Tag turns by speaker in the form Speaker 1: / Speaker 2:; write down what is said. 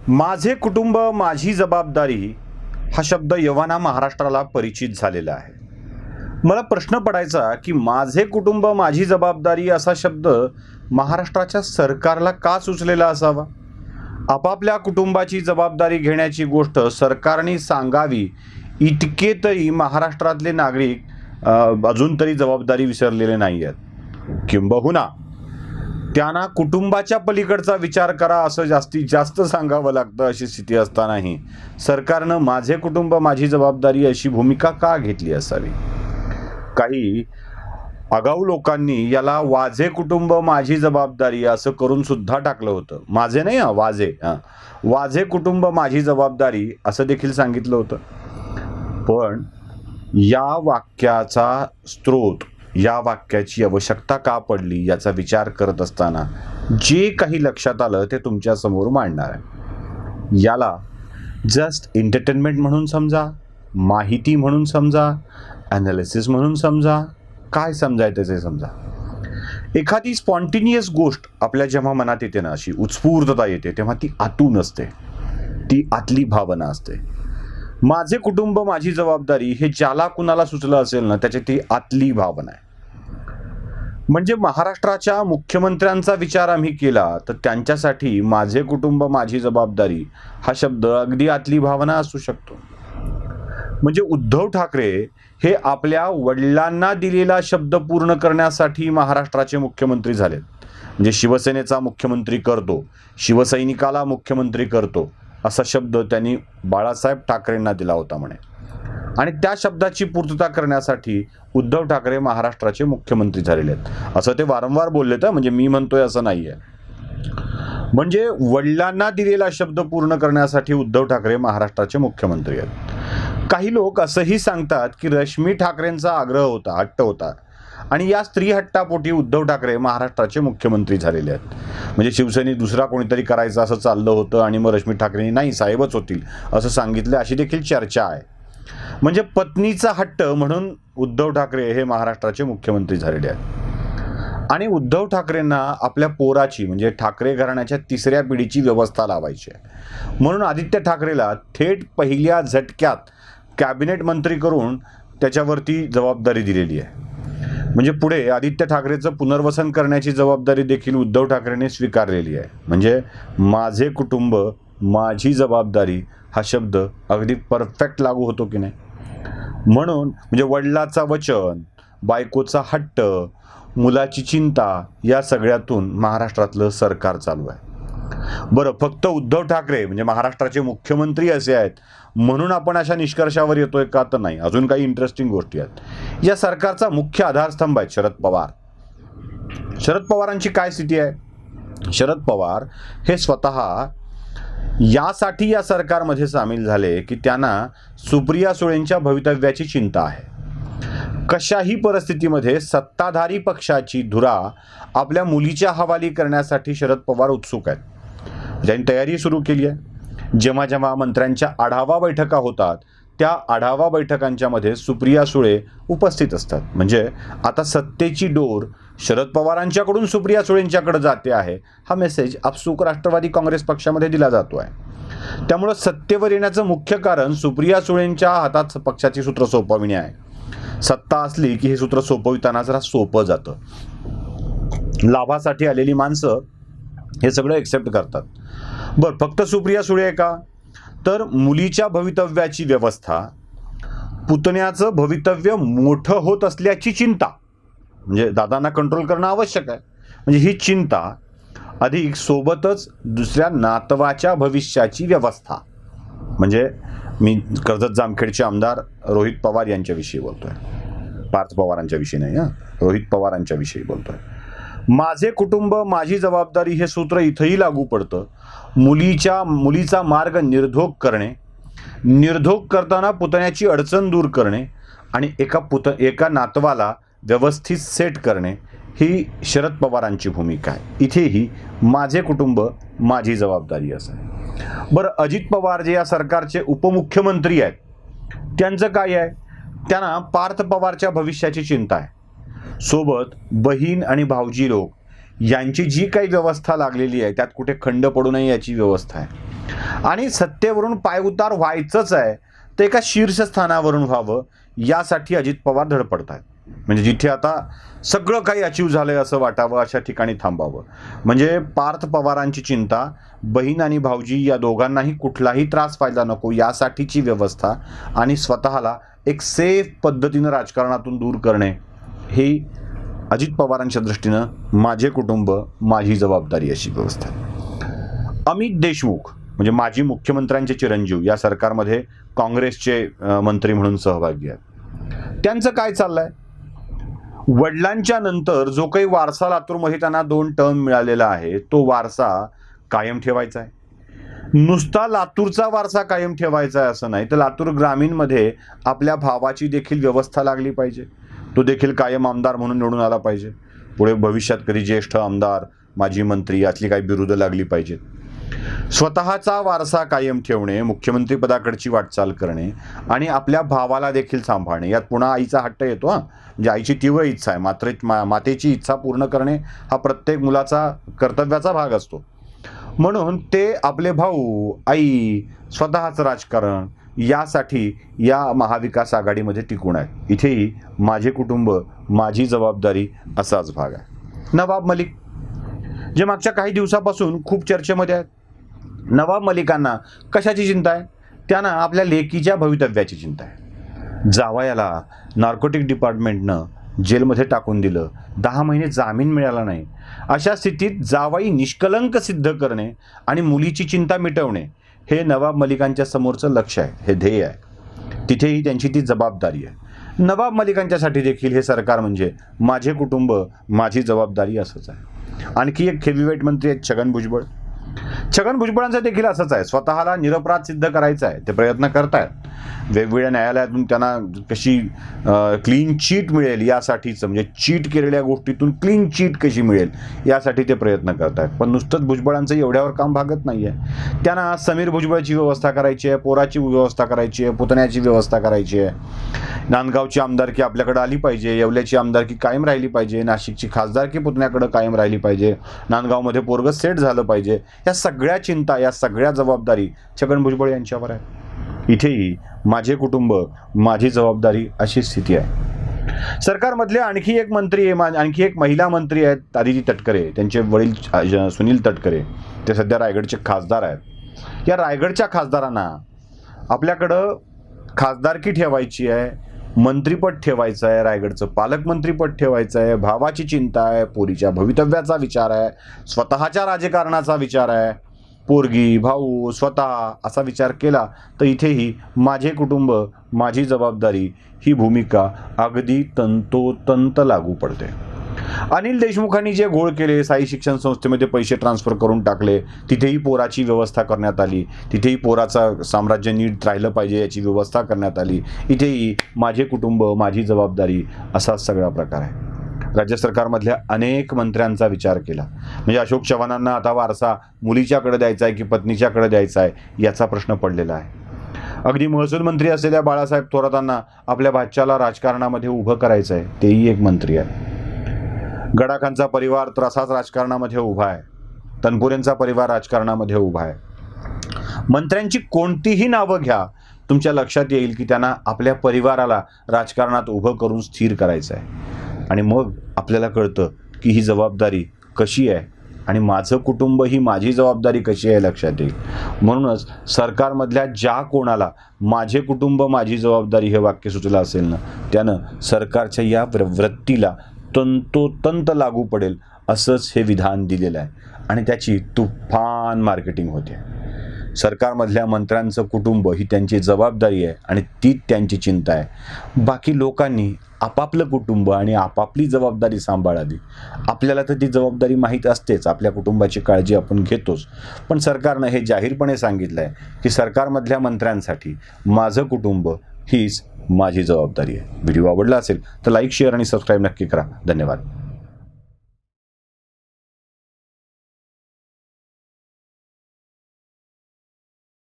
Speaker 1: माझे कुटुंब माझी जबाबदारी हा शब्द यव्हाना महाराष्ट्राला परिचित झालेला आहे. मला प्रश्न पडायचा की माझे कुटुंब माझी जबाबदारी असा शब्द महाराष्ट्राच्या सरकारला का सुचलेला असावा. आपापल्या कुटुंबाची जबाबदारी घेण्याची गोष्ट सरकारने सांगावी इतके तरी महाराष्ट्रातले नागरिक अजून तरी जबाबदारी विसरलेले नाही आहेत. किंबहुना त्यांना कुटुंबाच्या पलीकडचा विचार करा असं जास्तीत जास्त सांगावं लागतं. अशी स्थिती असतानाही सरकारनं माझे कुटुंब माझी जबाबदारी अशी भूमिका का घेतली असावी. काही आगाऊ लोकांनी याला वाझे कुटुंब माझी जबाबदारी असं करून सुद्धा टाकलं होतं. माझे नाही, वाझे कुटुंब माझी जबाबदारी असं देखील सांगितलं होतं. पण या वाक्याचा स्रोत, या वाक्याची आवश्यकता का पडली याचा विचार करत असताना जे काही लक्षात आलं ते तुमच्या समोर मांडणार आहे. याला जस्ट एंटरटेनमेंट म्हणून समजा, माहिती म्हणून समजा, ॲनालिसिस म्हणून समजा, काय समजायचं ते समजा. एखादी स्पॉन्टेनियस गोष्ट आपल्या जेव्हा मनात येते ना, अशी उत्स्फूर्तता येते, तेव्हा ती आतून असते, ती आतली भावना असते. माझे कुटुंब माझी जबाबदारी हे ज्याला कुणाला सुचलं असेल ना, त्याची ती आतली भावना आहे. म्हणजे महाराष्ट्राच्या मुख्यमंत्र्यांचा विचार आम्ही केला तर त्यांच्यासाठी माझे कुटुंब माझी जबाबदारी हा शब्द अगदी आतली भावना असू शकतो. म्हणजे उद्धव ठाकरे हे आपल्या वडिलांना दिलेला शब्द पूर्ण करण्यासाठी महाराष्ट्राचे मुख्यमंत्री झालेत. म्हणजे शिवसेनेचा मुख्यमंत्री करतो, शिवसैनिकाला मुख्यमंत्री करतो असा शब्द त्यांनी बाळासाहेब ठाकरेंना दिला होता म्हणे. आणि त्या शब्दाची पूर्तता करण्यासाठी उद्धव ठाकरे महाराष्ट्राचे मुख्यमंत्री झालेले आहेत असं ते वारंवार बोलले. तर म्हणजे मी म्हणतोय असं नाही आहे. म्हणजे वडिलांना दिलेला शब्द पूर्ण करण्यासाठी उद्धव ठाकरे महाराष्ट्राचे मुख्यमंत्री आहेत. काही लोक असंही सांगतात की रश्मी ठाकरेंचा आग्रह होता, हट्ट होता, आणि या स्त्री हट्टापोटी उद्धव ठाकरे महाराष्ट्राचे मुख्यमंत्री झालेले आहेत. म्हणजे शिवसेनेत दुसरा कोणीतरी करायचं असं चाललं होतं आणि मग रश्मी ठाकरेंनी नाही, साहेबच होतील असं सांगितलं, अशी देखील चर्चा आहे. म्हणजे पत्नीचा हट्ट म्हणून उद्धव ठाकरे हे महाराष्ट्राचे मुख्यमंत्री झालेले आहेत. आणि उद्धव ठाकरेंना आपल्या पोराची म्हणजे ठाकरे घराण्याच्या तिसऱ्या पिढीची व्यवस्था लावायची आहे. म्हणून आदित्य ठाकरेला थेट पहिल्या झटक्यात कॅबिनेट मंत्री करून त्याच्यावरती जबाबदारी दिलेली आहे. म्हणजे पुढे आदित्य ठाकरेचं पुनर्वसन करण्याची जबाबदारी देखील उद्धव ठाकरेंनी स्वीकारलेली आहे. म्हणजे माझे कुटुंब माझी जबाबदारी हा शब्द अगदी परफेक्ट लागू होतो की नाही. म्हणून म्हणजे वडिलाचा वचन, बायकोचा हट्ट, मुलाची चिंता या सगळ्यातून महाराष्ट्रातलं सरकार चालू आहे. बरं, फक्त उद्धव ठाकरे म्हणजे महाराष्ट्राचे मुख्यमंत्री असे आहेत म्हणून आपण अशा निष्कर्षावर येतोय का, तर नाही. अजून काही इंटरेस्टिंग गोष्टी आहेत. या सरकारचा मुख्य आधारस्तंभ आहेत शरद पवार. शरद पवारांची काय स्थिती आहे. शरद पवार हे स्वतः यासाठी या सरकारमध्ये सामील झाले की त्यांना सुप्रिया सुळेंच्या भवितव्याची चिंता आहे. कशाही परिस्थितीमध्ये सत्ताधारी पक्षाची धुरा आपल्या मुलीच्या हवाली करण्यासाठी शरद पवार उत्सुक आहेत. त्यांनी तयारी सुरू केली आहे. जेव्हा जेव्हा मंत्र्यांच्या आढावा बैठका होतात त्या आढावा बैठकांच्यामध्ये सुप्रिया सुळे उपस्थित असतात. म्हणजे आता सत्तेची डोर शरद पवारांच्याकडून सुप्रिया सुळेंच्याकडे जाते आहे हा मेसेज आपसूक राष्ट्रवादी काँग्रेस पक्षामध्ये दिला जातो आहे. त्यामुळं सत्तेवर येण्याचं मुख्य कारण सुप्रिया सुळेंच्या हातात पक्षाची सूत्र सोपविणे आहे. सत्ता असली की हे सूत्र सोपविताना जरा सोपं जातं. लाभासाठी आलेली माणसं हे सगळं एक्सेप्ट करतात. बरं, फक्त सुप्रिया सुळे आहे का, तर मुलीच्या भवितव्याची व्यवस्था, पुतण्याचं भवितव्य मोठं होत असल्याची चिंता, म्हणजे दादांना कंट्रोल करणं आवश्यक आहे, म्हणजे ही चिंता, अधिक सोबतच दुसऱ्या नातवाच्या भविष्याची व्यवस्था. म्हणजे मी कर्जत जामखेडचे आमदार रोहित पवार यांच्याविषयी बोलतोय, पार्थ पवारांच्या विषयी नाही, रोहित पवारांच्या विषयी बोलतोय. माझे कुटुंब माझी जबाबदारी हे सूत्र इथंही लागू पडतं. मुलीचा मार्ग निर्धोक करणे, निर्धोक करताना पुतण्याची अडचण दूर करणे आणि एका नातवाला व्यवस्थित सेट करणे ही शरद पवारांची भूमिका आहे. इथेही माझे कुटुंब माझी जबाबदारी असं आहे. बरं, अजित पवार जे या सरकारचे उपमुख्यमंत्री आहेत त्यांचं काय आहे. त्यांना पार्थ पवारच्या भविष्याची चिंता आहे. सोबत बहीण आणि भाऊजी लोक यांची जी काही व्यवस्था लागलेली आहे त्यात कुठे खंड पडू नये याची व्यवस्था आहे. आणि सत्तेवरून पायउतार व्हायचंच आहे ते एका शीर्षस्थानावरून व्हावं यासाठी अजित पवार धडपडत आहेत. म्हणजे जिथे आता सगळं काही अचीव झालंय असं वाटावं अशा ठिकाणी थांबावं. म्हणजे पार्थ पवारांची चिंता बहीण आणि भाऊजी या दोघांनाही कुठलाही त्रास व्हायला नको यासाठीची व्यवस्था आणि स्वतःला एक सेफ पद्धतीनं राजकारणातून दूर करणे हे अजित पवारांच्या दृष्टीनं माझे कुटुंब माझी जबाबदारी अशी व्यवस्था. अमित देशमुख म्हणजे माजी मुख्यमंत्र्यांचे चिरंजीव या सरकारमध्ये काँग्रेसचे मंत्री म्हणून सहभागी आहेत. त्यांचं काय चाललंय? वडिलांच्या नंतर जो काही वारसा लातूरमध्ये त्यांना 2 टर्म मिळालेला आहे तो वारसा कायम ठेवायचा आहे. नुसता लातूरचा वारसा कायम ठेवायचा आहे असं नाही, तर लातूर ग्रामीणमध्ये आपल्या भावाची देखील व्यवस्था लागली पाहिजे. तो देखील कायम आमदार म्हणून निवडून आला पाहिजे. पुढे भविष्यात कधी ज्येष्ठ आमदार, माजी मंत्री यातली काही बिरुदं लागली पाहिजेत. स्वतःचा वारसा कायम ठेवणे, मुख्यमंत्री पदाकडची वाटचाल करणे आणि आपल्या भावाला देखील सांभाळणे यात पुन्हा आईचा हट्ट येतो. म्हणजे आईची तीव्र इच्छा आहे, मातेची इच्छा पूर्ण करणे हा प्रत्येक मुलाचा कर्तव्याचा भाग असतो. म्हणून ते आपले भाऊ, आई, स्वतःचं राजकारण यासाठी या महाविकास आघाडीमध्ये टिकून आहेत. इथेही माझे कुटुंब माझी जबाबदारी असाच भाग आहे. नवाब मलिक जे मागच्या काही दिवसापासून खूप चर्चेमध्ये आहेत. नवाब मलिकांना कशाची चिंता आहे? त्यांना आपल्या लेकीच्या भवितव्याची चिंता आहे. जावयाला नार्कोटिक डिपार्टमेंटनं जेलमध्ये टाकून दिलं, 10 महिने जामीन मिळाला नाही. अशा स्थितीत जावई निष्कलंक सिद्ध करणे आणि मुलीची चिंता मिटवणे हे नवाब मलिकांच्या समोरचं लक्ष आहे, हे ध्येय आहे. तिथेही त्यांची ती जबाबदारी आहे. नवाब मलिकांच्यासाठी देखील हे सरकार म्हणजे माझे कुटुंब माझी जबाबदारी असंच आहे. आणखी एक हेवीवेट मंत्री आहेत छगन भुजबळ. छगन भुजबळांचं देखील असंच आहे. स्वतःला निरपराध सिद्ध करायचं आहे, ते प्रयत्न करतायत. वेगवेगळ्या न्यायालयातून त्यांना कशी क्लीन चीट मिळेल यासाठीच, म्हणजे चीट केलेल्या गोष्टीतून क्लीन चीट कशी मिळेल यासाठी ते प्रयत्न करतायत. पण नुसतंच भुजबळांचं एवढ्यावर काम भागत नाही आहे. त्यांना समीर भुजबळची व्यवस्था करायची आहे, पोराची व्यवस्था करायची आहे, पुतण्याची व्यवस्था करायची आहे. नांदगावची आमदारकी आपल्याकडे आली पाहिजे, येवल्याची आमदारकी कायम राहिली पाहिजे, नाशिकची खासदारकी पुतण्याकडे कायम राहिली पाहिजे, नांदगावमध्ये पोरगं सेट झालं पाहिजे. या सगळ्या चिंता, या सगळ्या जबाबदारी छगन भुजबळ यांच्यावर आहे. इथेही माझे कुटुंब माझी जबाबदारी अशी स्थिती आहे. सरकारमधले आणखी एक मंत्री आणखी एक महिला मंत्री आहेत अदिती तटकरे. त्यांचे वडील सुनील तटकरे ते सध्या रायगडचे खासदार आहेत. या रायगडच्या खासदारांना आपल्याकडं खासदारकी ठेवायची आहे, मंत्रीपद ठेवायचं आहे, रायगडचं पालकमंत्रीपद ठेवायचं आहे, भावाची चिंता आहे, पोरीच्या भवितव्याचा विचार आहे, स्वतःच्या राजकारणाचा विचार आहे, पोरगी, भाऊ, स्वतः असा विचार केला तर इथेही माझे कुटुंब माझी जबाबदारी ही भूमिका अगदी तंतोतंत लागू पडते. अनिल देशमुखांनी जे घोळ केले, साई शिक्षण संस्थेमध्ये पैसे ट्रान्सफर करून टाकले, तिथेही पोराची व्यवस्था करण्यात आली, तिथेही पोराचं साम्राज्य नीट राहिलं पाहिजे याची व्यवस्था करण्यात आली. इथेही माझे कुटुंब माझी जबाबदारी असाच सगळा प्रकार आहे. राज्य सरकारमधल्या अनेक मंत्र्यांचा विचार केला म्हणजे अशोक चव्हाणांना आता वारसा मुलीच्याकडे द्यायचा आहे की पत्नीच्याकडे द्यायचा आहे याचा प्रश्न पडलेला आहे. अगदी महसूल मंत्री असलेल्या बाळासाहेब थोरातांना आपल्या भाच्याला राजकारणामध्ये उभं करायचं आहे, तेही एक मंत्री आहे. गडाखांचा परिवार तर असाच राजकारणामध्ये उभा आहे. तनपुरेंचा परिवार राजकारणामध्ये उभा आहे. मंत्र्यांची कोणतीही नावं घ्या, तुमच्या लक्षात येईल की त्यांना आपल्या परिवाराला राजकारणात उभं करून स्थिर करायचं आहे. आणि मग आपल्याला कळतं की ही जबाबदारी कशी आहे आणि माझं कुटुंब ही माझी जबाबदारी कशी आहे लक्षात येईल. म्हणूनच सरकारमधल्या ज्या कोणाला माझे कुटुंब माझी जबाबदारी हे वाक्य सुचलं असेल ना, त्यानं सरकारच्या या वृत्तीला तंतोतंत लागू पडेल असंच हे विधान दिलेलं आहे आणि त्याची तुफान मार्केटिंग होते. सरकारमधल्या मंत्र्यांचं कुटुंब ही त्यांची जबाबदारी आहे आणि ती त्यांची चिंता आहे. बाकी लोकांनी आपापलं कुटुंब आणि आपापली जबाबदारी सांभाळावी. आपल्याला तर ती जबाबदारी माहीत असतेच, आपल्या कुटुंबाची काळजी आपण घेतोच. पण सरकारनं हे जाहीरपणे सांगितलं आहे की सरकारमधल्या मंत्र्यांसाठी माझं कुटुंब हीच माझी जबाबदारी आहे. व्हिडिओ आवडला असेल तर लाईक, शेअर आणि सबस्क्राईब नक्की करा. धन्यवाद.